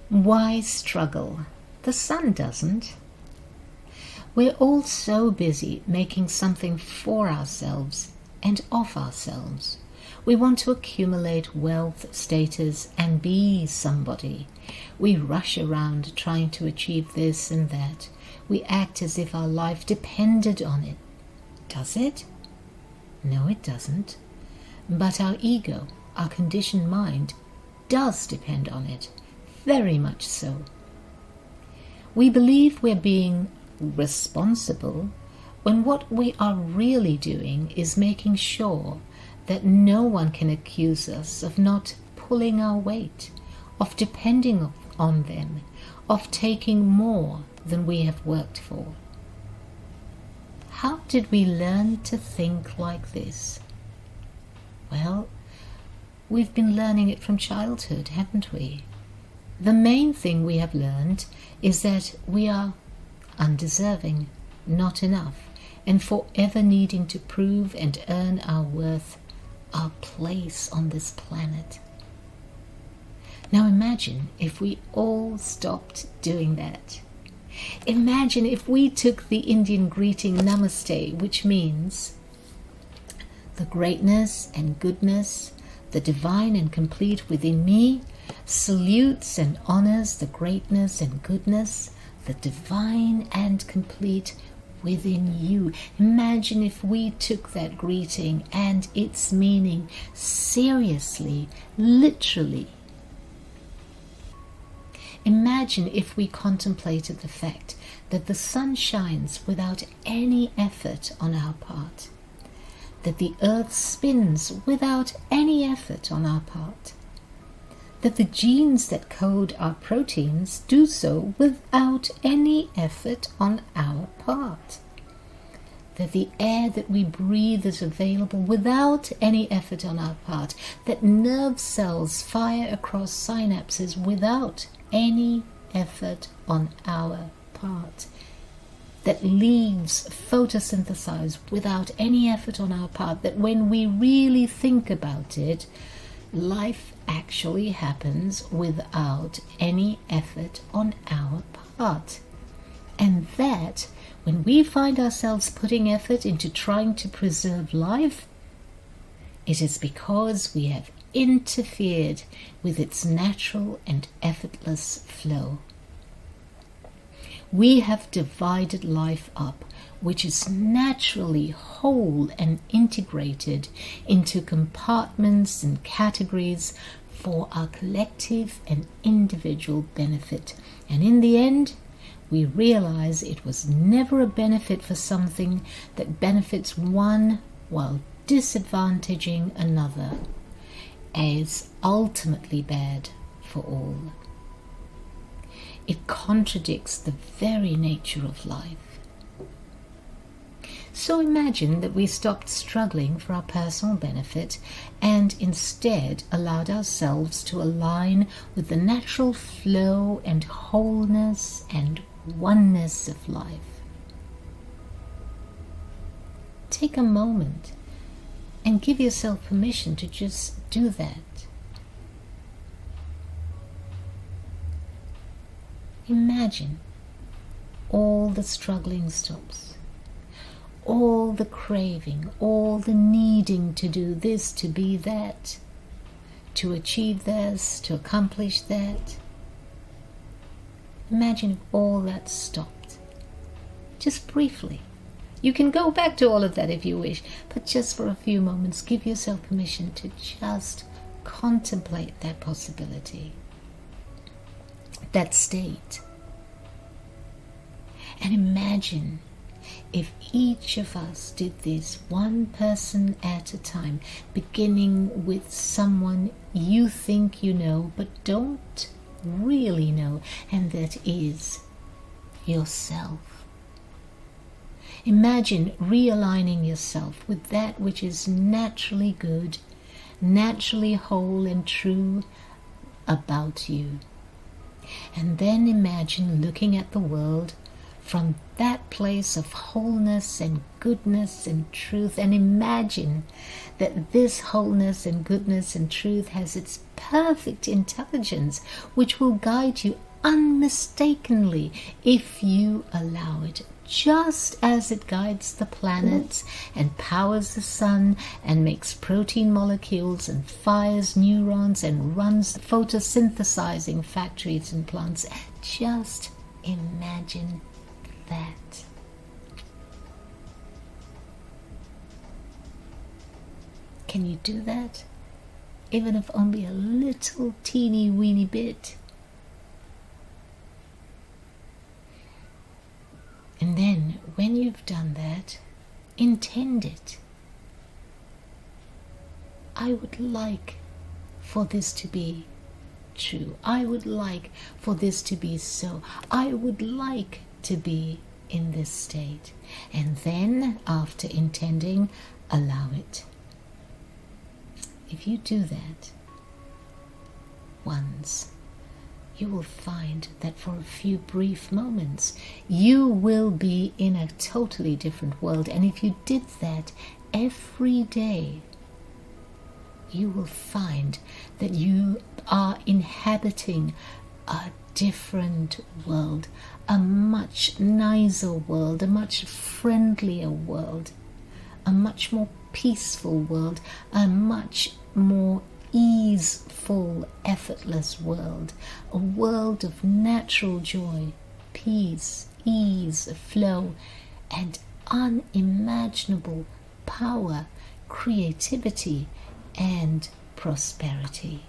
Why struggle? The sun doesn't. We're all so busy making something for ourselves and of ourselves. We want to accumulate wealth, status, and be somebody. We rush around trying to achieve this and that. We act as if our life depended on it. Does it? No, it doesn't. But our ego, our conditioned mind, does depend on it. Very much so. We believe we're being responsible when what we are really doing is making sure that no one can accuse us of not pulling our weight, of depending on them, of taking more than we have worked for. How did we learn to think like this? Well, we've been learning it from childhood, haven't we? The main thing we have learned is that we are undeserving, not enough, and forever needing to prove and earn our worth, our place on this planet. Now imagine if we all stopped doing that. Imagine if we took the Indian greeting Namaste, which means the greatness and goodness, the divine and complete within me, salutes and honors the greatness and goodness, the divine and complete within you. Imagine if we took that greeting and its meaning seriously, literally. Imagine if we contemplated the fact that the sun shines without any effort on our part, that the earth spins without any effort on our part, that the genes that code our proteins do so without any effort on our part, that the air that we breathe is available without any effort on our part, that nerve cells fire across synapses without any effort on our part, that leaves photosynthesize without any effort on our part, that when we really think about it, life actually happens without any effort on our part. And that, when we find ourselves putting effort into trying to preserve life, it is because we have interfered with its natural and effortless flow. We have divided life up, which is naturally whole and integrated into compartments and categories for our collective and individual benefit. And in the end, we realize it was never a benefit for something that benefits one while disadvantaging another, as ultimately bad for all. It contradicts the very nature of life. So imagine that we stopped struggling for our personal benefit and instead allowed ourselves to align with the natural flow and wholeness and oneness of life. Take a moment and give yourself permission to just do that. Imagine all the struggling stops, all the craving, all the needing to do this, to be that, to achieve this, to accomplish that. Imagine if all that stopped, just briefly. You can go back to all of that if you wish, but just for a few moments, give yourself permission to just contemplate that possibility, that state. And imagine if each of us did this one person at a time, beginning with someone you think you know but don't really know, and that is yourself. Imagine realigning yourself with that which is naturally good, naturally whole and true about you. And then imagine looking at the world from that place of wholeness and goodness and truth, and imagine that this wholeness and goodness and truth has its perfect intelligence, which will guide you unmistakably if you allow it, just as it guides the planets and powers the sun and makes protein molecules and fires neurons and runs photosynthesizing factories and plants. Just imagine that. Can you do that? Even if only a little teeny weeny bit. And then, when you've done that, intend it. I would like for this to be true. I would like for this to be so. I would like to be in this state. And then, after intending, allow it. If you do that once, you will find that for a few brief moments you will be in a totally different world. And if you did that every day, you will find that you are inhabiting a different world, a much nicer world, a much friendlier world, a much more peaceful world, a much more easeful, effortless world, a world of natural joy, peace, ease, flow, and unimaginable power, creativity, and prosperity.